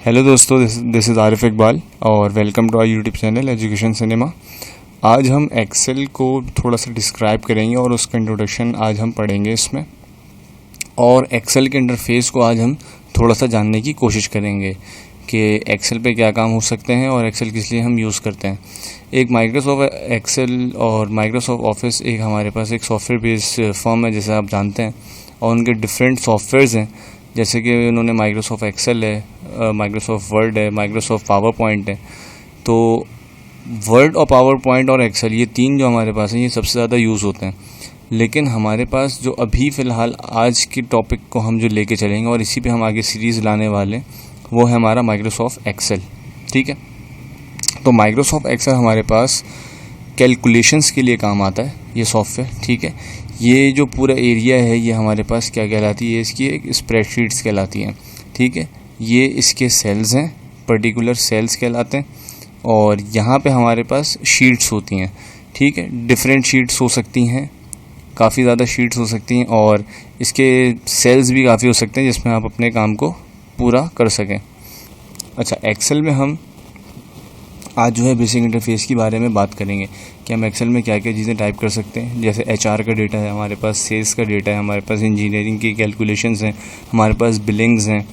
Hello दोस्तों, this is Arif Iqbal और welcome to our YouTube channel Education Cinema. आज हम एक्सेल को थोड़ा सा डिस्क्राइब करेंगे और उसका इंट्रोडक्शन आज हम पढ़ेंगे इसमें, और एक्सेल के इंटरफेस को आज हम थोड़ा सा जानने की कोशिश करेंगे कि एक्सेल पे क्या काम हो सकते हैं और एक्सेल किस लिए हम यूज़ करते हैं। एक माइक्रोसॉफ्ट एक्सेल और माइक्रोसॉफ्ट ऑफिस एक हमारे पास एक सॉफ्टवेयर बेस्ड फर्म है, जैसे आप जानते हैं, और उनके डिफरेंट सॉफ्टवेयर्स हैं, जैसे कि उन्होंने माइक्रोसॉफ्ट एक्सेल है, माइक्रोसॉफ्ट वर्ड है, माइक्रोसॉफ्ट पावर पॉइंट है। तो वर्ड और पावर पॉइंट और एक्सेल, ये तीन जो हमारे पास हैं, ये सबसे ज़्यादा यूज़ होते हैं। लेकिन हमारे पास जो अभी फ़िलहाल आज के टॉपिक को हम जो लेके चलेंगे और इसी पे हम आगे सीरीज़ लाने वाले, वो है हमारा माइक्रोसॉफ्ट एक्सेल। ठीक है, तो माइक्रोसॉफ्ट एक्सेल हमारे पास कैलकुलेशंस के लिए काम आता है ये सॉफ्टवेयर। ठीक है, ये जो पूरा एरिया है ये हमारे पास क्या कहलाती है, इसकी एक स्प्रेडशीट्स कहलाती हैं। ठीक है, ये इसके सेल्स हैं, पर्टिकुलर सेल्स कहलाते हैं, और यहाँ पे हमारे पास शीट्स होती हैं। ठीक है, डिफरेंट शीट्स हो सकती हैं, काफ़ी ज़्यादा शीट्स हो सकती हैं, और इसके सेल्स भी काफ़ी हो सकते हैं जिसमें आप अपने काम को पूरा कर सकें। अच्छा, एक्सेल में हम आज जो है बेसिक इंटरफेस के बारे में बात करेंगे कि हम एक्सेल में क्या क्या चीज़ें टाइप कर सकते हैं। जैसे एचआर का डेटा है हमारे पास, सेल्स का डेटा है हमारे पास, इंजीनियरिंग की कैलकुलेशंस हैं हमारे पास, बिलिंग्स हैं।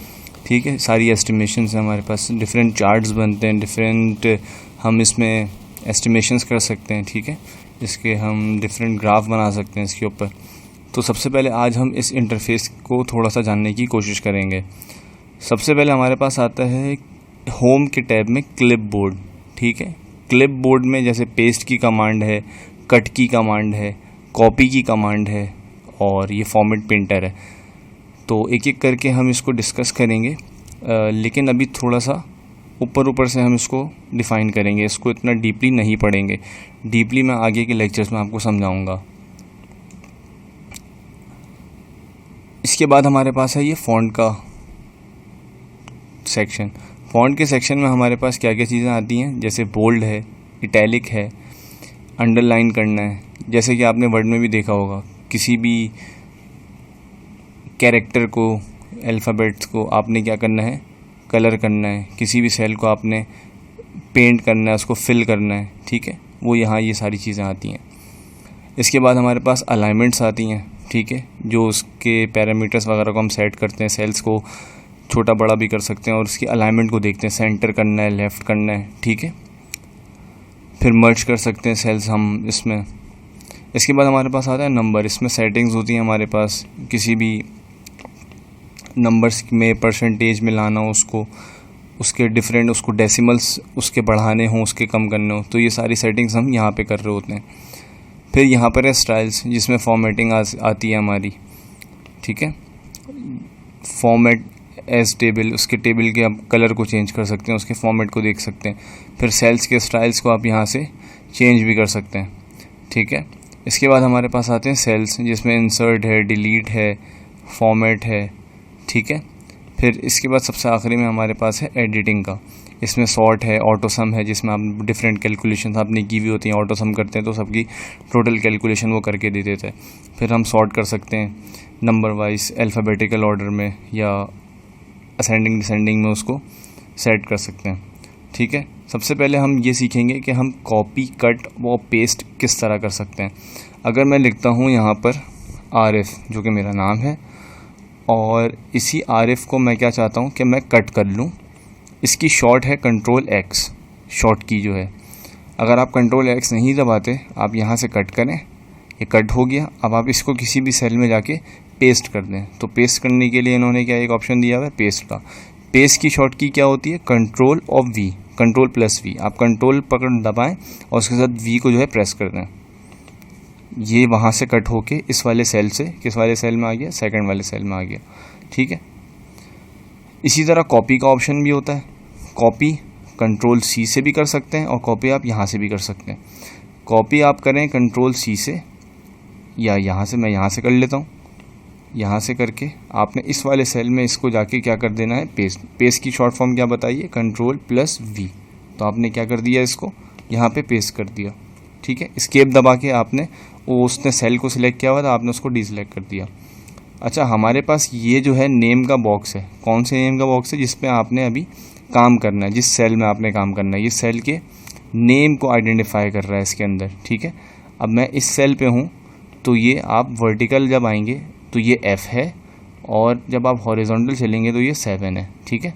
ठीक है, सारी एस्टिमेशंस हैं हमारे पास, डिफरेंट चार्ट्स बनते हैं, डिफरेंट हम इसमें एस्टिमेशंस कर सकते हैं। ठीक है, जिसके हम डिफरेंट ग्राफ बना सकते हैं इसके ऊपर। तो सबसे पहले आज हम इस इंटरफेस को थोड़ा सा जानने की कोशिश करेंगे। सबसे पहले हमारे पास आता है होम के टैब में क्लिप बोर्ड। ठीक है, क्लिप बोर्ड में जैसे पेस्ट की कमांड है, कट की कमांड है, कॉपी की कमांड है, और ये फॉर्मेट प्रिंटर है। तो एक एक करके हम इसको डिस्कस करेंगे, लेकिन अभी थोड़ा सा ऊपर से हम इसको डिफ़ाइन करेंगे, इसको इतना डीपली नहीं पढ़ेंगे। डीपली मैं आगे के लेक्चर्स में आपको समझाऊंगा। इसके बाद हमारे पास है ये फ़ॉन्ट का सेक्शन। फ़ॉन्ट के सेक्शन में हमारे पास क्या क्या चीज़ें आती हैं, जैसे बोल्ड है, इटैलिक है, अंडरलाइन करना है। जैसे कि आपने वर्ड में भी देखा होगा, किसी भी कैरेक्टर को, अल्फ़ाबेट्स को आपने क्या करना है, कलर करना है। किसी भी सेल को आपने पेंट करना है, उसको फिल करना है। ठीक है, वो यहाँ ये सारी चीज़ें आती हैं। इसके बाद हमारे पास अलाइनमेंट्स आती हैं। ठीक है, जो उसके पैरामीटर्स वगैरह को हम सेट करते हैं, सेल्स को छोटा बड़ा भी कर सकते हैं, और उसकी अलाइनमेंट को देखते हैं, सेंटर करना है, लेफ़्ट करना है। ठीक है, फिर मर्ज कर सकते हैं सेल्स हम इसमें। इसके बाद हमारे पास आता है नंबर। इसमें सेटिंग्स होती हैं हमारे पास, किसी भी नंबर्स में परसेंटेज में लाना हो उसको, उसके डिफरेंट, उसको डेसिमल्स उसके बढ़ाने हों, उसके कम करने हो, तो ये सारी सेटिंग्स हम यहाँ पे कर रहे होते हैं। फिर यहाँ पर है स्टाइल्स, जिसमें फॉर्मेटिंग आती है हमारी। ठीक है, फॉर्मेट एज टेबल, उसके टेबल के आप कलर को चेंज कर सकते हैं, उसके फॉर्मेट को देख सकते हैं। फिर सेल्स के स्टाइल्स को आप यहाँ से चेंज भी कर सकते हैं। ठीक है, इसके बाद हमारे पास आते हैं सेल्स, जिसमें इंसर्ट है, डिलीट है, फॉर्मेट है। ठीक है, फिर इसके बाद सबसे आखिरी में हमारे पास है एडिटिंग का। इसमें सॉर्ट है, ऑटो सम है, जिसमें आप डिफरेंट कैलकुलेशन आपने की हुई होती हैं, ऑटो सम करते हैं तो सबकी टोटल कैलकुलेशन वो करके दे देते हैं। फिर हम सॉर्ट कर सकते हैं नंबर वाइज, अल्फ़ाबेटिकल ऑर्डर में, या असेंडिंग डिसेंडिंग में उसको सेट कर सकते हैं। ठीक है, सबसे पहले हम ये सीखेंगे कि हम कॉपी, कट व पेस्ट किस तरह कर सकते हैं। अगर मैं लिखता हूँ यहाँ पर आरिफ, जो कि मेरा नाम है, और इसी आरिफ को मैं क्या चाहता हूँ कि मैं कट कर लूँ, इसकी शॉर्ट है कंट्रोल एक्स, शॉर्ट की जो है। अगर आप कंट्रोल एक्स नहीं दबाते, आप यहाँ से कट करें, ये कट हो गया। अब आप इसको किसी भी सेल में जाके पेस्ट कर दें, तो पेस्ट करने के लिए इन्होंने क्या एक ऑप्शन दिया हुआ है, पेस्ट का। पेस्ट की शॉर्ट की क्या होती है, कंट्रोल और वी, कंट्रोल प्लस वी। आप कंट्रोल पकड़ दबाएं और उसके साथ वी को जो है प्रेस कर दें। ये वहाँ से कट होके इस वाले सेल से, किस वाले सेल में आ गया, सेकंड वाले सेल में आ गया। ठीक है, इसी तरह कॉपी का ऑप्शन भी होता है। कॉपी कंट्रोल सी से भी कर सकते हैं, और कॉपी आप यहाँ से भी कर सकते हैं। कॉपी आप करें कंट्रोल सी से, या यहाँ से, मैं यहाँ से कर लेता हूँ। यहाँ से करके आपने इस वाले सेल में इसको जाके क्या कर देना है, पेस्ट। पेस्ट की शॉर्ट फॉर्म क्या बताइए, कंट्रोल प्लस वी। तो आपने क्या कर दिया, इसको यहाँ पे पेस्ट कर दिया। ठीक है, एस्केप दबा के आपने वो उसने सेल को सिलेक्ट किया हुआ था, आपने उसको डीसिलेक्ट कर दिया। अच्छा, हमारे पास ये जो है नेम का बॉक्स है। कौन से नेम का बॉक्स है, जिसमें आपने अभी काम करना है, जिस सेल में आपने काम करना है, ये सेल के नेम को आइडेंटिफाई कर रहा है इसके अंदर, ठीक है। अब मैं इस सेल पे हूँ तो ये आप वर्टिकल जब आएंगे तो ये F है, और जब आप हॉरिजॉन्टल चलेंगे तो ये 7 है, ठीक है।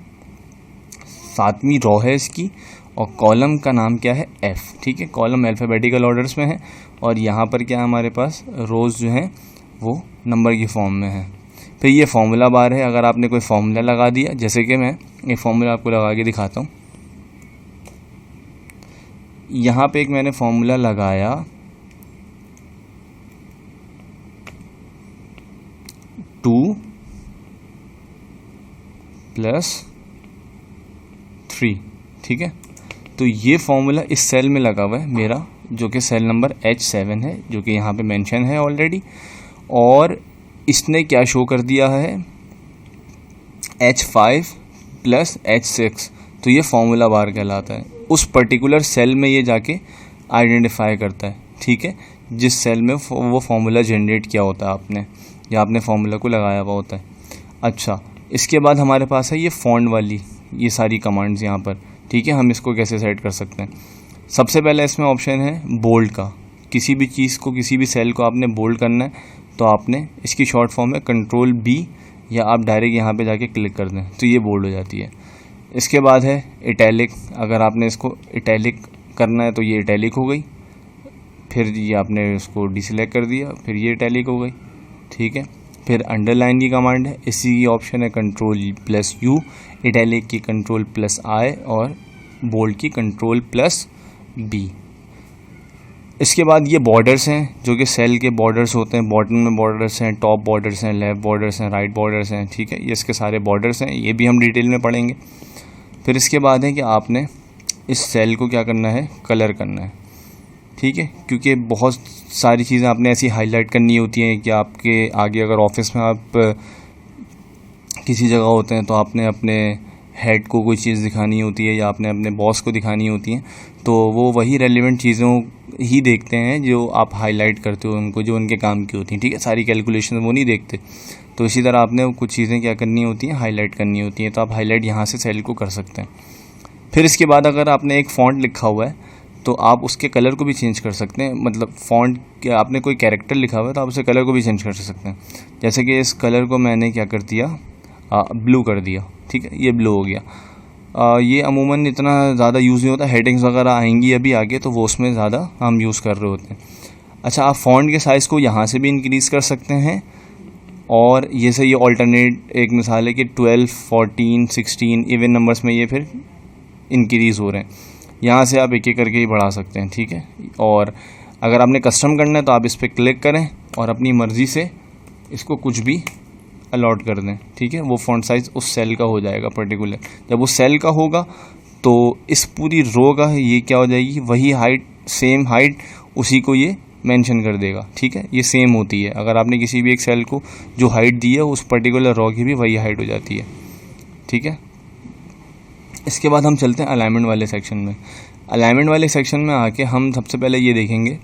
7वीं रो है इसकी, और कॉलम का नाम क्या है, F, ठीक है। कॉलम अल्फ़ाबेटिकल ऑर्डर्स में है, और यहाँ पर क्या हमारे पास रोज़ जो हैं वो नंबर की फॉर्म में है। फिर ये फार्मूला बार है, अगर आपने कोई फार्मूला लगा दिया, जैसे कि मैं एक फार्मूला आपको लगा के दिखाता हूँ। यहाँ पे एक मैंने फार्मूला लगाया 2 + 3, ठीक है। तो ये फार्मूला इस सेल में लगा हुआ है मेरा, जो कि सेल नंबर H7 है, जो कि यहाँ पे मेंशन है ऑलरेडी। और इसने क्या शो कर दिया है, H5 + H6, तो ये फार्मूला बार कहलाता है। उस पर्टिकुलर सेल में ये जाके आइडेंटिफाई करता है, ठीक है, जिस सेल में वो फार्मूला जनरेट किया होता है आपने, या आपने फार्मूला को लगाया हुआ होता है। अच्छा, इसके बाद हमारे पास है ये फॉन्ट वाली, ये सारी कमांड्स यहाँ पर, ठीक है। हम इसको कैसे सेट कर सकते हैं, सबसे पहले इसमें ऑप्शन है बोल्ड का। किसी भी चीज़ को, किसी भी सेल को आपने बोल्ड करना है तो आपने इसकी शॉर्ट फॉर्म है Ctrl+B, या आप डायरेक्ट यहाँ पे जाके क्लिक कर दें तो ये बोल्ड हो जाती है। इसके बाद है इटैलिक, अगर आपने इसको इटैलिक करना है तो ये इटैलिक हो गई। फिर ये आपने इसको डिसेलेक्ट कर दिया, फिर ये इटैलिक हो गई, ठीक है। फिर अंडरलाइन की कमांड है, इसी की ऑप्शन है Ctrl+U, इटैलिक की Ctrl+I, और बोल्ड की Ctrl+B। इसके बाद ये बॉर्डर्स हैं, जो कि सेल के बॉर्डर्स होते हैं। बॉटम में बॉर्डर्स हैं, टॉप बॉर्डर्स हैं, लेफ़्ट बॉर्डर्स हैं, राइट बॉर्डर्स हैं, ठीक है। ये इसके सारे बॉर्डर्स हैं, ये भी हम डिटेल में पढ़ेंगे। फिर इसके बाद है कि आपने इस सेल को क्या करना है, कलर करना है, ठीक है, क्योंकि बहुत सारी चीज़ें आपने ऐसी हाईलाइट करनी होती हैं कि आपके आगे अगर ऑफिस में आप किसी जगह होते हैं तो आपने अपने हेड को कोई चीज़ दिखानी होती है, या आपने अपने बॉस को दिखानी होती हैं, तो वो वही रेलिवेंट चीज़ों ही देखते हैं जो आप हाईलाइट करते हो उनको, जो उनके काम की होती हैं, ठीक है। सारी कैलकुलेशन वो नहीं देखते। तो इसी तरह आपने कुछ चीज़ें क्या करनी होती हैं, हाईलाइट करनी होती हैं, तो आप हाईलाइट यहाँ से सेल को कर सकते हैं। फिर इसके बाद अगर आपने एक फ़ॉन्ट लिखा हुआ है तो आप उसके कलर को भी चेंज कर सकते हैं। मतलब फ़ॉन्ट के आपने कोई कैरेक्टर लिखा हुआ है तो आप उसके कलर को भी चेंज कर सकते हैं। जैसे कि इस कलर को मैंने क्या कर दिया, ब्लू कर दिया, ठीक है, ये ब्लू हो गया। ये अमूमन इतना ज़्यादा यूज़ नहीं होता, हेडिंग्स वगैरह आएंगी अभी आगे तो वो उसमें ज़्यादा हम यूज़ कर रहे होते हैं। अच्छा, आप फ़ॉन्ट के साइज़ को यहाँ से भी इंक्रीज़ कर सकते हैं, और ये से ये ऑल्टरनेट एक मिसाल है कि 12, 14, 16 इवन नंबर्स में ये फिर इंक्रीज़ हो रहे हैं। यहाँ से आप एक एक करके ही बढ़ा सकते हैं, ठीक है। और अगर आपने कस्टम करना है तो आप इस पर क्लिक करें और अपनी मर्ज़ी से इसको कुछ भी अलॉट कर दें, ठीक है। वो फ़ॉन्ट साइज़ उस सेल का हो जाएगा पर्टिकुलर। जब उस सेल का होगा तो इस पूरी रो का ये क्या हो जाएगी, वही हाइट, सेम हाइट उसी को ये मेंशन कर देगा, ठीक है। ये सेम होती है, अगर आपने किसी भी एक सेल को जो हाइट दी है उस पर्टिकुलर रो की भी वही हाइट हो जाती है, ठीक है। इसके बाद हम चलते हैं अलाइनमेंट वाले सेक्शन में। अलाइनमेंट वाले सेक्शन में आके हम सबसे पहले ये देखेंगे,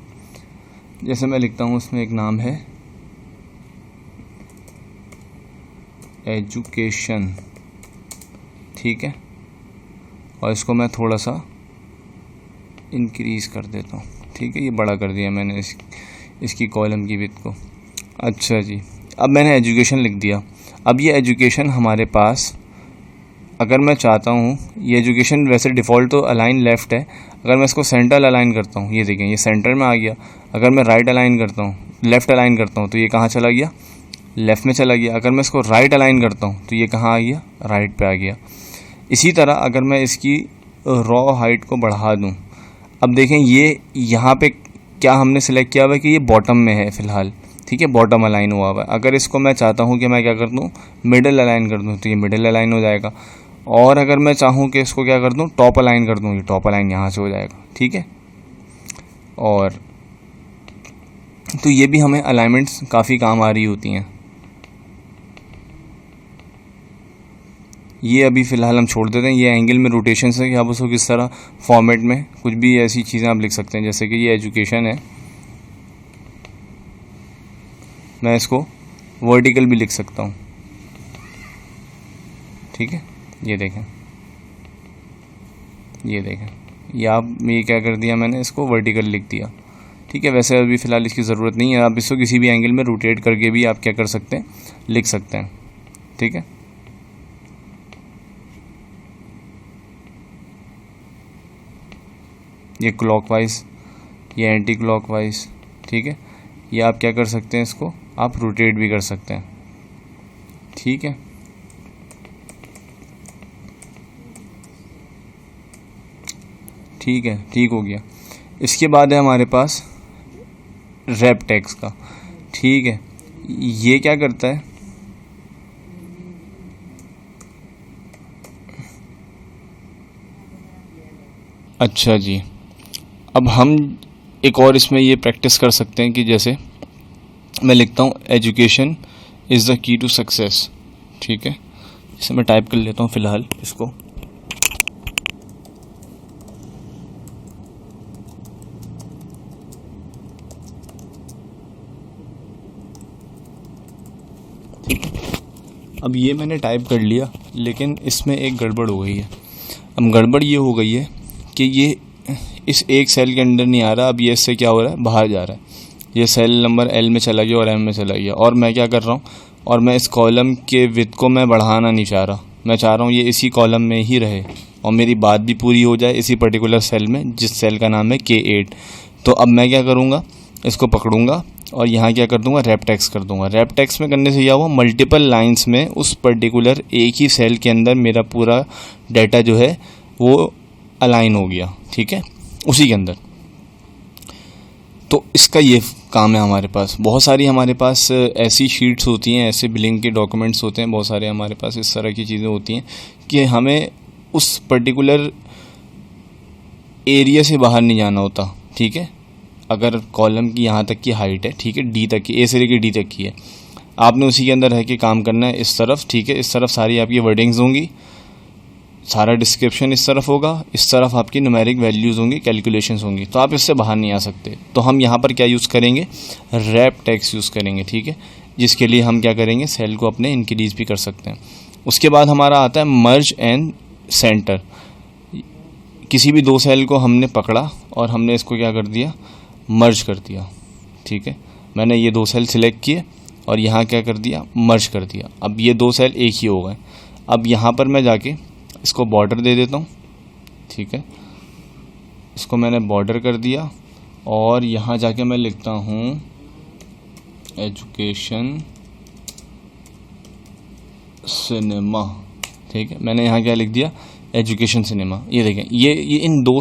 जैसे मैं लिखता हूँ उसमें एक नाम है एजुकेशन, ठीक है, और इसको मैं थोड़ा सा इंक्रीज़ कर देता हूँ, ठीक है। ये बड़ा कर दिया मैंने इसकी कॉलम की विड्थ को। अच्छा जी, अब मैंने एजुकेशन लिख दिया। अब ये एजुकेशन हमारे पास, अगर मैं चाहता हूँ, ये एजुकेशन वैसे डिफ़ॉल्ट तो अलाइन लेफ़्ट है, अगर मैं इसको सेंटर अलाइन करता हूँ, ये देखें ये सेंटर में आ गया। अगर मैं राइट अलाइन करता हूँ, लेफ़्ट अलाइन करता हूँ तो ये कहाँ चला गया, लेफ़्ट में चला गया। अगर मैं इसको राइट अलाइन करता हूँ तो ये कहाँ आ गया, राइट पे आ गया। इसी तरह अगर मैं इसकी रॉ हाइट को बढ़ा दूँ, अब देखें ये यहाँ पे क्या हमने सेलेक्ट किया हुआ है कि ये बॉटम में है फ़िलहाल, ठीक है, बॉटम अलाइन हुआ हुआ है। अगर इसको मैं चाहता हूँ कि मैं क्या कर दूँ, मिडिल अलाइन कर दूँ तो ये मिडिल अलाइन हो जाएगा। और अगर मैं चाहूँ कि इसको क्या कर दूँ, टॉप अलाइन कर दूँ, ये टॉप अलाइन यहाँ से हो जाएगा, ठीक है। और तो ये भी हमें अलाइनमेंट्स काफ़ी काम आ रही होती हैं। ये अभी फ़िलहाल हम छोड़ देते हैं। ये एंगल में रोटेशन है कि आप उसको किस तरह फॉर्मेट में कुछ भी ऐसी चीज़ें आप लिख सकते हैं। जैसे कि ये एजुकेशन है, मैं इसको वर्टिकल भी लिख सकता हूँ, ठीक है। ये देखें ये देखें, ये क्या कर दिया मैंने, इसको वर्टिकल लिख दिया। ठीक है, वैसे अभी फ़िलहाल इसकी ज़रूरत नहीं है, आप इसको किसी भी एंगल में रोटेट करके भी आप क्या कर सकते हैं, लिख सकते हैं। ठीक है, ये क्लॉकवाइज, ये एंटी क्लॉकवाइज। ठीक है, ये आप क्या कर सकते हैं, इसको आप रोटेट भी कर सकते हैं। ठीक है, ठीक है, ठीक हो गया। इसके बाद है हमारे पास रैप टेक्स्ट का। ठीक है, ये क्या करता है, अच्छा जी, अब हम एक और इसमें ये प्रैक्टिस कर सकते हैं कि जैसे मैं लिखता हूँ education is the key to success. ठीक है, इसे मैं टाइप कर लेता हूँ फ़िलहाल इसको। अब ये मैंने टाइप कर लिया, लेकिन इसमें एक गड़बड़ हो गई है। अब गड़बड़ ये हो गई है कि ये इस एक सेल के अंदर नहीं आ रहा, अब ये इससे क्या हो रहा है, बाहर जा रहा है। ये सेल नंबर एल में चला गया और एम में चला गया, और मैं क्या कर रहा हूँ, और मैं इस कॉलम के विड्थ को मैं बढ़ाना नहीं चाह रहा, मैं चाह रहा हूँ ये इसी कॉलम में ही रहे और मेरी बात भी पूरी हो जाए इसी पर्टिकुलर सेल में, जिस सेल का नाम है K8। तो अब मैं क्या करूँगा, इसको पकड़ूंगा और यहाँ क्या कर दूंगा, रैप टेक्स्ट कर दूंगा। रैप टेक्स्ट में करने से क्या हुआ, मल्टीपल लाइंस में उस पर्टिकुलर एक ही सेल के अंदर मेरा पूरा डाटा जो है वो अलाइन हो गया। ठीक है, उसी के अंदर। तो इसका ये काम है हमारे पास। बहुत सारी हमारे पास ऐसी शीट्स होती हैं, ऐसे बिलिंग के डॉक्यूमेंट्स होते हैं, बहुत सारे हमारे पास इस तरह की चीज़ें होती हैं कि हमें उस पर्टिकुलर एरिया से बाहर नहीं जाना होता। ठीक है, अगर कॉलम की यहाँ तक की हाइट है, ठीक है, डी तक की, ए से लेकर डी तक की है, आपने उसी के अंदर रह के काम करना है इस तरफ। ठीक है, इस तरफ सारी आपकी वर्डिंग्स होंगी, सारा डिस्क्रिप्शन इस तरफ होगा, इस तरफ आपकी न्यूमेरिक वैल्यूज़ होंगी, कैलकुलेशंस होंगी, तो आप इससे बाहर नहीं आ सकते। तो हम यहाँ पर क्या यूज़ करेंगे, रैप टेक्स्ट यूज़ करेंगे। ठीक है, जिसके लिए हम क्या करेंगे, सेल को अपने इंक्रीज भी कर सकते हैं। उसके बाद हमारा आता है मर्ज एंड सेंटर। किसी भी दो सेल को हमने पकड़ा और हमने इसको क्या कर दिया, मर्ज कर दिया। ठीक है, मैंने ये दो सेल सिलेक्ट किए और यहाँ क्या कर दिया, मर्ज कर दिया। अब ये दो सेल एक ही हो गए। अब यहाँ पर मैं जाके इसको बॉर्डर दे देता हूँ। ठीक है, इसको मैंने बॉर्डर कर दिया और यहाँ जाके मैं लिखता हूँ एजुकेशन सिनेमा। ठीक है, मैंने यहाँ क्या लिख दिया, एजुकेशन सिनेमा। ये देखें, ये इन दो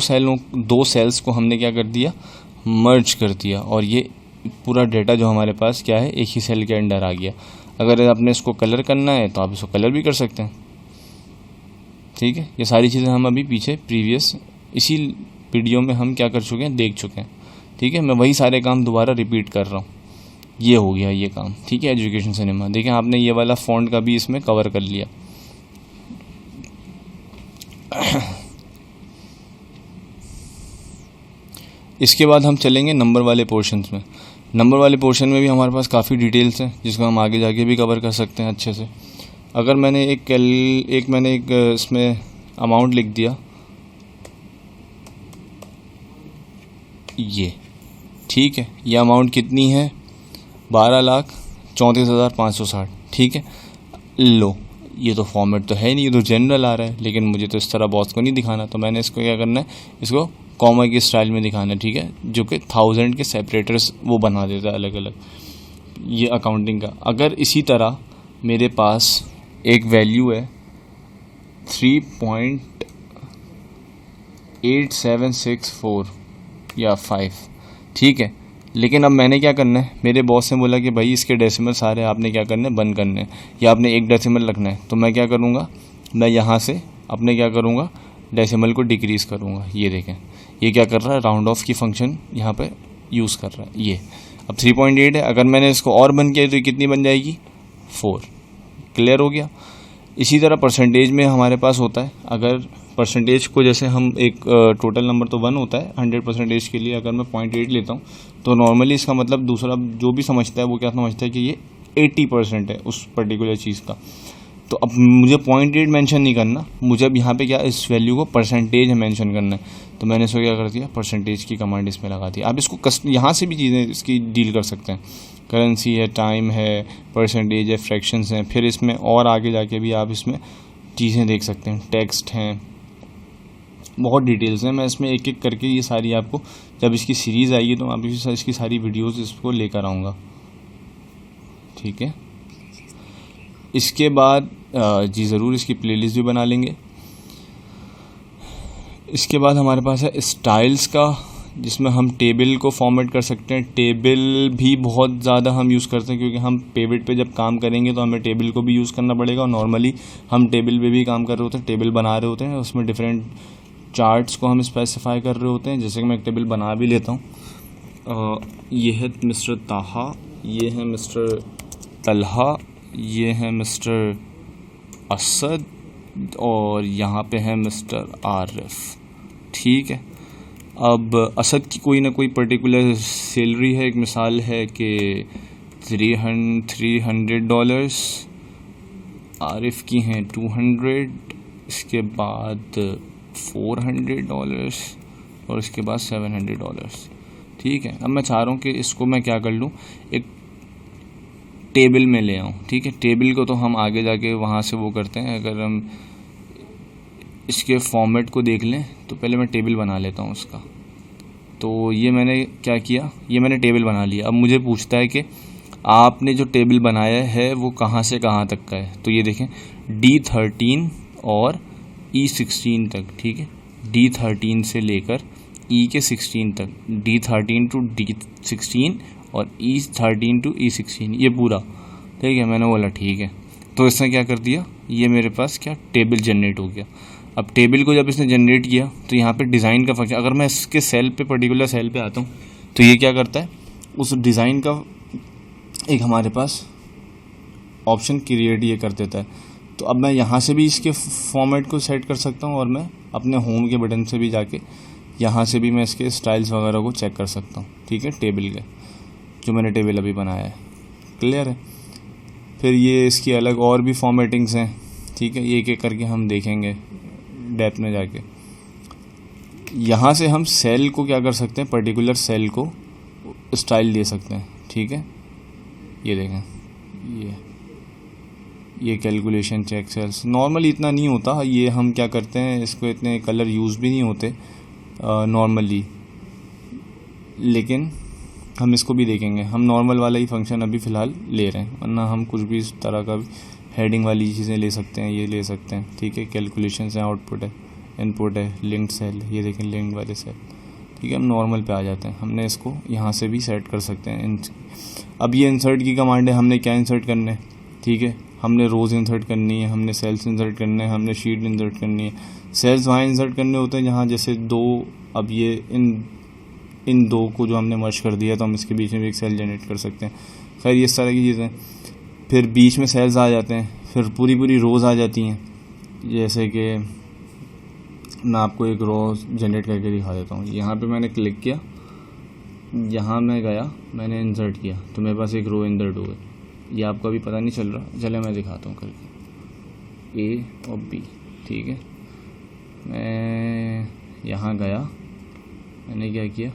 सेल्स को हमने क्या कर दिया, मर्ज कर दिया, और ये पूरा डेटा जो हमारे पास क्या है, एक ही सेल के अंदर आ गया। अगर आपने इसको कलर करना है तो आप इसको कलर भी कर सकते हैं। ठीक है, ये सारी चीज़ें हम अभी पीछे प्रीवियस इसी वीडियो में हम क्या कर चुके हैं, देख चुके हैं। ठीक है, मैं वही सारे काम दोबारा रिपीट कर रहा हूँ। ये हो गया ये काम। ठीक है, एजुकेशन सिनेमा। देखें, आपने ये वाला फॉन्ट का भी इसमें कवर कर लिया। इसके बाद हम चलेंगे नंबर वाले पोर्शंस में। नंबर वाले पोर्शन में भी हमारे पास काफ़ी डिटेल्स हैं, जिसको हम आगे जाके भी कवर कर सकते हैं अच्छे से। अगर मैंने एक इसमें अमाउंट लिख दिया, ये ठीक है, ये अमाउंट कितनी है, 12,34,560। ठीक है, लो, ये तो फॉर्मेट तो है नहीं, ये तो जनरल आ रहा है, लेकिन मुझे तो इस तरह बॉक्स को नहीं दिखाना, तो मैंने इसको क्या करना है, इसको कॉमा की स्टाइल में दिखाना है। ठीक है, जो कि 1000 के सेपरेटर्स वो बना देता है अलग अलग, ये अकाउंटिंग का। अगर इसी तरह मेरे पास एक वैल्यू है 3.8764 या 5, ठीक है, लेकिन अब मैंने क्या करना है, मेरे बॉस ने बोला कि भाई इसके डेसिमल सारे आपने क्या करने हैं, बंद करने हैं, या आपने एक डेसिमल रखना है। तो मैं क्या करूँगा, मैं यहाँ से अपने क्या करूँगा, डेसिमल को डिक्रीज़ करूँगा। ये देखें, ये क्या कर रहा है, राउंड ऑफ की फंक्शन यहाँ पे यूज़ कर रहा है। ये अब 3.8 है, अगर मैंने इसको और बंद किया तो ये कितनी बन जाएगी, 4। क्लियर हो गया। इसी तरह परसेंटेज में हमारे पास होता है, अगर परसेंटेज को जैसे हम एक टोटल नंबर तो 1 होता है 100% के लिए, अगर मैं 0.8 लेता हूँ तो नॉर्मली इसका मतलब दूसरा जो भी समझता है वो क्या समझता है कि ये 80% है उस पर्टिकुलर चीज़ का। तो अब मुझे 0.8 मेंशन नहीं करना, मुझे अब यहाँ पे क्या इस वैल्यू को परसेंटेज मेंशन करना है। तो मैंने इसको क्या कर दिया, परसेंटेज की कमांड इसमें लगा दी। आप इसको यहाँ से भी चीज़ें इसकी डील कर सकते हैं, करेंसी है, टाइम है, परसेंटेज है, फ्रैक्शंस हैं, फिर इसमें और आगे जाके भी आप इसमें चीज़ें देख सकते हैं, टेक्स्ट हैं, बहुत डिटेल्स हैं। मैं इसमें एक एक करके ये सारी आपको जब इसकी सीरीज़ आएगी तो आप इसकी सारी वीडियोस इसको लेकर आऊँगा, ठीक है। इसके बाद जी ज़रूर इसकी प्लेलिस्ट भी बना लेंगे। इसके बाद हमारे पास है स्टाइल्स का, जिसमें हम टेबल को फॉर्मेट कर सकते हैं। टेबल भी बहुत ज़्यादा हम यूज़ करते हैं, क्योंकि हम पेविट पे जब काम करेंगे तो हमें टेबल को भी यूज़ करना पड़ेगा, और नॉर्मली हम टेबल पे भी काम कर रहे होते हैं, टेबल बना रहे होते हैं, उसमें डिफरेंट चार्ट्स को हम स्पेसिफाई कर रहे होते हैं। जैसे कि मैं एक टेबल बना भी लेता हूँ। ये है मिस्टर ताहा, ये है मिस्टर तलहा, ये है मिस्टर असद, और यहाँ पे है मिस्टर आरिफ, ठीक है। अब असद की कोई ना कोई पर्टिकुलर सैलरी है, एक मिसाल है कि $300, आरिफ की हैं 200, इसके बाद $400 और इसके बाद $700, ठीक है। अब मैं चाह रहा हूँ कि इसको मैं क्या कर लूँ, एक टेबल में ले आऊँ, ठीक है। टेबल को तो हम आगे जाके वहाँ से वो करते हैं। अगर हम इसके फॉर्मेट को देख लें तो पहले मैं टेबल बना लेता हूँ उसका। तो ये मैंने क्या किया, ये मैंने टेबल बना लिया। अब मुझे पूछता है कि आपने जो टेबल बनाया है वो कहाँ से कहाँ तक का है। तो ये देखें D13 और E16 तक, ठीक है। D13 से लेकर E के 16 तक, D13 टू D16 और E13 टू E16, ये पूरा, ठीक है। मैंने बोला ठीक है, तो इसने क्या कर दिया, ये मेरे पास क्या टेबल जनरेट हो गया। अब टेबल को जब इसने जनरेट किया तो यहाँ पे डिज़ाइन का फंक्शन, अगर मैं इसके सेल पे पर्टिकुलर सेल पे आता हूँ तो ये क्या करता है, उस डिज़ाइन का एक हमारे पास ऑप्शन क्रिएट ये कर देता है। तो अब मैं यहाँ से भी इसके फॉर्मेट को सेट कर सकता हूँ, और मैं अपने होम के बटन से भी जाके यहाँ से भी मैं इसके स्टाइल्स वगैरह को चेक कर सकता हूँ, ठीक है, टेबल के जो मैंने टेबल अभी बनाया है, क्लियर है। फिर ये इसकी अलग और भी फॉर्मेटिंग्स हैं, ठीक है, ये एक एक करके हम देखेंगे डेप्थ में जाके। यहाँ से हम सेल को क्या कर सकते हैं, पर्टिकुलर सेल को स्टाइल दे सकते हैं, ठीक है। ये देखें, ये कैलकुलेशन चेक सेल्स नॉर्मली इतना नहीं होता, ये हम क्या करते हैं, इसको इतने कलर यूज़ भी नहीं होते नॉर्मली, लेकिन हम इसको भी देखेंगे। हम नॉर्मल वाला ही फंक्शन अभी फ़िलहाल ले रहे हैं, वरना हम कुछ भी इस तरह का हेडिंग वाली चीज़ें ले सकते हैं, ये ले सकते हैं, ठीक है। कैलकुलेशन है, आउटपुट है, इनपुट है, लिंक्ड सेल, ये देखें लिंक्ड वाले सेल, ठीक है। हम नॉर्मल पे आ जाते हैं, हमने इसको यहाँ से भी सेट कर सकते हैं। अब ये इंसर्ट की कमांड है, हमने क्या इंसर्ट करना है, ठीक है। हमने रोज़ इंसर्ट करनी है, हमने सेल्स इंसर्ट करने हैं, हमने शीट इंसर्ट करनी है। सेल्स वहाँ इंसर्ट करने होते हैं जहाँ जैसे दो, अब ये इन दो को जो हमने मर्ज कर दिया तो हम इसके बीच में भी एक सेल जनरेट कर सकते हैं। खैर ये इस तरह की चीज़ें, फिर बीच में सेल्स आ जाते हैं, फिर पूरी पूरी रोज़ आ जाती हैं। जैसे कि मैं आपको एक रो जनरेट करके दिखा देता हूँ। यहाँ पे मैंने क्लिक किया, यहाँ मैं गया, मैंने इंसर्ट किया तो मेरे पास एक रो इंसर्ट हो गई। ये आपको अभी पता नहीं चल रहा, चले मैं दिखाता हूँ करके, ए और बी, ठीक है। मैं यहाँ गया, मैंने क्या किया,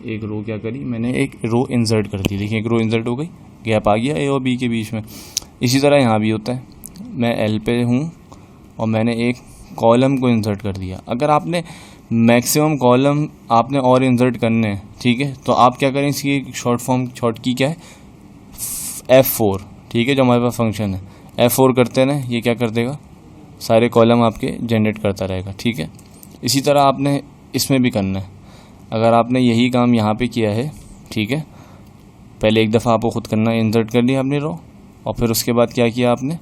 एक रो क्या करी, मैंने एक रो इंसर्ट कर दी। देखिए एक रो इंसर्ट हो गई, गैप आ गया ए और बी के बीच में। इसी तरह यहाँ भी होता है, मैं एल पे हूँ और मैंने एक कॉलम को इंसर्ट कर दिया। अगर आपने मैक्सिमम कॉलम आपने और इंसर्ट करने हैं, ठीक है, तो आप क्या करें, इसकी शॉर्ट की क्या है, F4, ठीक है, जो हमारे पास फंक्शन है F4 करते रहें, ये क्या कर देगा, सारे कॉलम आपके जनरेट करता रहेगा, ठीक है। इसी तरह आपने इसमें भी करना है। अगर आपने यही काम यहाँ पे किया है, ठीक है, पहले एक दफ़ा आपको खुद करना है, इंसर्ट कर लिया आपने रो, और फिर उसके बाद क्या किया आपने,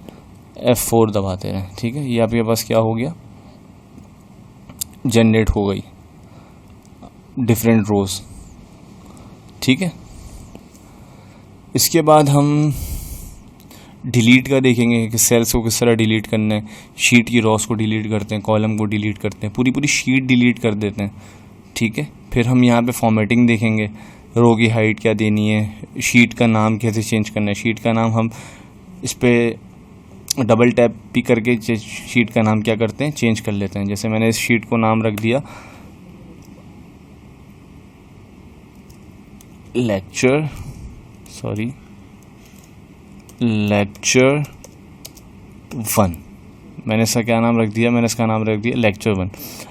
F4 दबाते रहें, ठीक है। ये आपके पास क्या हो गया, जनरेट हो गई डिफरेंट रोज़, ठीक है। इसके बाद हम डिलीट का देखेंगे कि सेल्स को किस तरह डिलीट करना है। शीट की रॉस को डिलीट करते हैं, कॉलम को डिलीट करते हैं, पूरी पूरी शीट डिलीट कर देते हैं, ठीक है। फिर हम यहाँ पे फॉर्मेटिंग देखेंगे, रो की हाइट क्या देनी है, शीट का नाम कैसे चेंज करना है। शीट का नाम हम इस पर डबल टैप भी करके शीट का नाम क्या करते हैं, चेंज कर लेते हैं। जैसे मैंने इस शीट को नाम रख दिया लेक्चर 1। मैंने इसका क्या नाम रख दिया, मैंने इसका नाम रख दिया लेक्चर 1।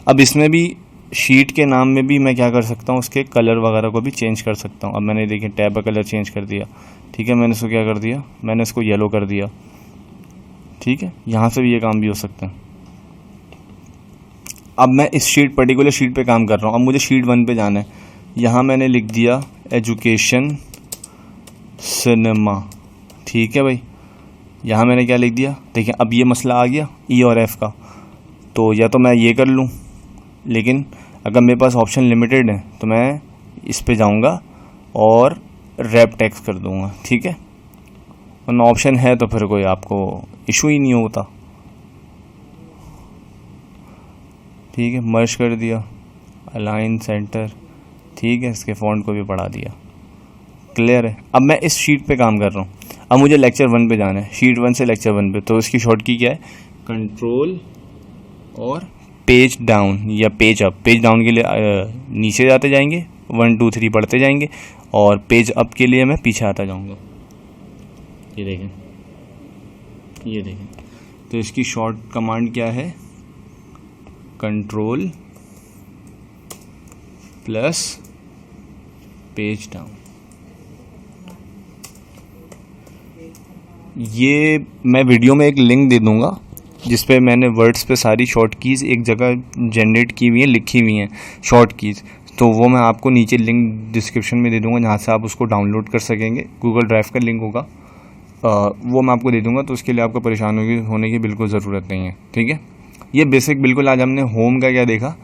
अब इसमें भी शीट के नाम में भी मैं क्या कर सकता हूँ, उसके कलर वगैरह को भी चेंज कर सकता हूँ। अब मैंने देखिए टैब का कलर चेंज कर दिया, ठीक है। मैंने इसको क्या कर दिया, मैंने इसको येलो कर दिया, ठीक है। यहाँ से भी ये काम भी हो सकता है। अब मैं इस पर्टिकुलर शीट पे काम कर रहा हूँ। अब मुझे शीट 1 पे जाना है। यहाँ मैंने लिख दिया एजुकेशन सिनेमा, ठीक है भाई। यहाँ मैंने क्या लिख दिया, देखिए अब ये मसला आ गया ई और एफ का। तो या तो मैं ये कर लूँ, लेकिन अगर मेरे पास ऑप्शन लिमिटेड है तो मैं इस पे जाऊँगा और रैप टेक्स्ट कर दूँगा, ठीक है। वरना ऑप्शन है तो फिर कोई आपको इशू ही नहीं होता, ठीक है। मर्ज कर दिया, अलाइन सेंटर, ठीक है। इसके फॉन्ट को भी बढ़ा दिया, क्लियर है। अब मैं इस शीट पे काम कर रहा हूँ। अब मुझे लेक्चर 1 पे जाना है, शीट 1 से लेक्चर 1 पे। तो इसकी शॉर्ट की क्या है, कंट्रोल और पेज डाउन या पेज अप। पेज डाउन के लिए नीचे जाते जाएंगे, 1 2 3 पढ़ते जाएंगे, और पेज अप के लिए मैं पीछे आता जाऊँगा। ये देखें, ये देखें। तो इसकी शॉर्ट कमांड क्या है, कंट्रोल प्लस पेज डाउन। ये मैं वीडियो में एक लिंक दे दूंगा जिस पे मैंने वर्ड्स पे सारी शॉर्ट कीज़ एक जगह जनरेट की हुई हैं, लिखी हुई हैं शॉर्ट कीज़। तो वो मैं आपको नीचे लिंक डिस्क्रिप्शन में दे दूंगा, जहाँ से आप उसको डाउनलोड कर सकेंगे। गूगल ड्राइव का लिंक होगा, वो मैं आपको दे दूंगा। तो उसके लिए आपको परेशान होने की बिल्कुल ज़रूरत नहीं है, ठीक है। ये बेसिक बिल्कुल। आज हमने होम का क्या देखा,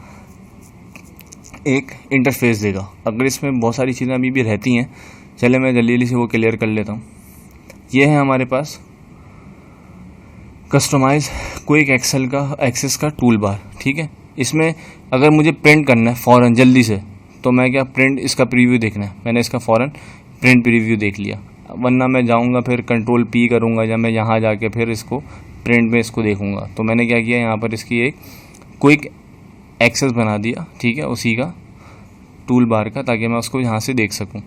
एक इंटरफेस देखा। अगर इसमें बहुत सारी चीज़ें अभी भी रहती हैं, चले मैं जल्दी से वो क्लियर कर लेता हूँ। ये है हमारे पास कस्टमाइज क्विक एक्सेस का टूल बार, ठीक है। इसमें अगर मुझे प्रिंट करना है फ़ौरन जल्दी से, तो मैं क्या प्रिंट इसका प्रीव्यू देखना है, मैंने इसका फ़ौरन प्रिंट प्रीव्यू देख लिया। वरना मैं जाऊंगा फिर कंट्रोल P करूंगा, या मैं यहाँ जाके फिर इसको प्रिंट में इसको देखूंगा। तो मैंने क्या किया, यहाँ पर इसकी एक क्विक एक्सेस बना दिया, ठीक है, उसी का टूल बार का, ताकि मैं उसको यहाँ से देख सकूँ।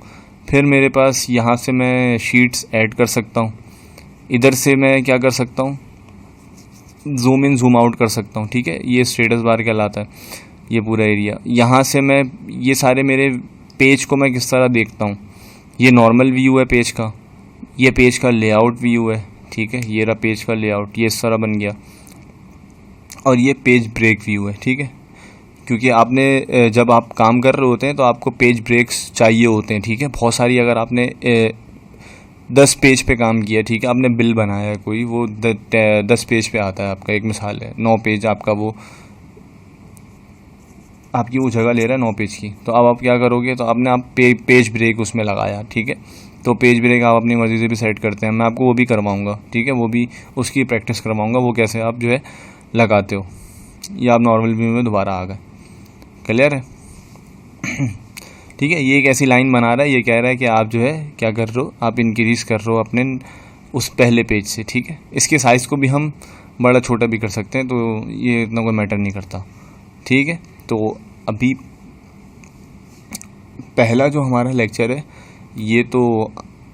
फिर मेरे पास यहाँ से मैं शीट्स ऐड कर सकता हूँ। इधर से मैं क्या कर सकता हूँ, जूम इन जूम आउट कर सकता हूँ, ठीक है। ये स्टेटस बार कहलाता है, ये पूरा एरिया। यहाँ से मैं ये सारे मेरे पेज को मैं किस तरह देखता हूँ। ये नॉर्मल व्यू है पेज का, ये पेज का लेआउट व्यू है, ठीक है। ये रहा पेज का लेआउट, ये इस तरह बन गया। और ये पेज ब्रेक व्यू है, ठीक है। क्योंकि आपने जब आप काम कर रहे होते हैं तो आपको पेज ब्रेक्स चाहिए होते हैं, ठीक है। बहुत सारी, अगर आपने 10 पेज पे काम किया, ठीक है, आपने बिल बनाया है कोई, वो 10 पेज पे आता है आपका। एक मिसाल है 9 पेज आपका, वो आपकी वो जगह ले रहा है 9 पेज की। तो अब आप क्या करोगे, तो आपने पेज ब्रेक उसमें लगाया, ठीक है। तो पेज ब्रेक आप अपनी मर्ज़ी से भी सेट करते हैं, मैं आपको वो भी करवाऊँगा, ठीक है। वो भी उसकी प्रैक्टिस करवाऊँगा, वो कैसे आप जो है लगाते हो। या आप नॉर्मल व्यू में दोबारा आ गए, क्लियर है। ठीक है। ये एक ऐसी लाइन बना रहा है, ये कह रहा है कि आप जो है क्या कर रहे हो, आप इंक्रीज़ कर रहे हो अपने उस पहले पेज से, ठीक है। इसके साइज़ को भी हम बड़ा छोटा भी कर सकते हैं, तो ये इतना कोई मैटर नहीं करता, ठीक है। तो अभी पहला जो हमारा लेक्चर है ये तो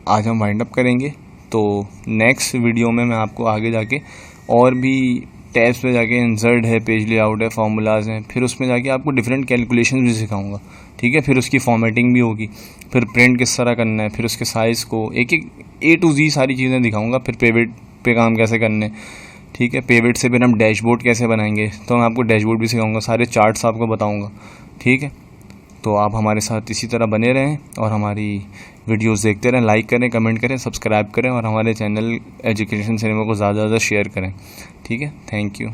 आज हम वाइंड अप करेंगे। तो नेक्स्ट वीडियो में मैं आपको आगे जाके और भी टैब्स पे जाके इंसर्ट है, पेज लेआउट है, फार्मूलाज हैं, फिर उसमें जाके आपको डिफरेंट कैलकुलेशन भी सिखाऊंगा, ठीक है। फिर उसकी फॉर्मेटिंग भी होगी, फिर प्रिंट किस तरह करना है, फिर उसके साइज़ को एक एक A to Z सारी चीज़ें दिखाऊंगा। फिर पेविट पे काम कैसे करने, ठीक है। पेविट से फिर हम डैशबोर्ड कैसे बनाएंगे, तो मैं आपको डैशबोर्ड भी सिखाऊंगा, सारे चार्ट्स आपको बताऊँगा, ठीक है। तो आप हमारे साथ इसी तरह बने रहें और हमारी वीडियोस देखते रहें, लाइक करें, कमेंट करें, सब्सक्राइब करें और हमारे चैनल एजुकेशन सिनेमा को ज़्यादा से ज़्यादा शेयर करें, ठीक है। Thank you.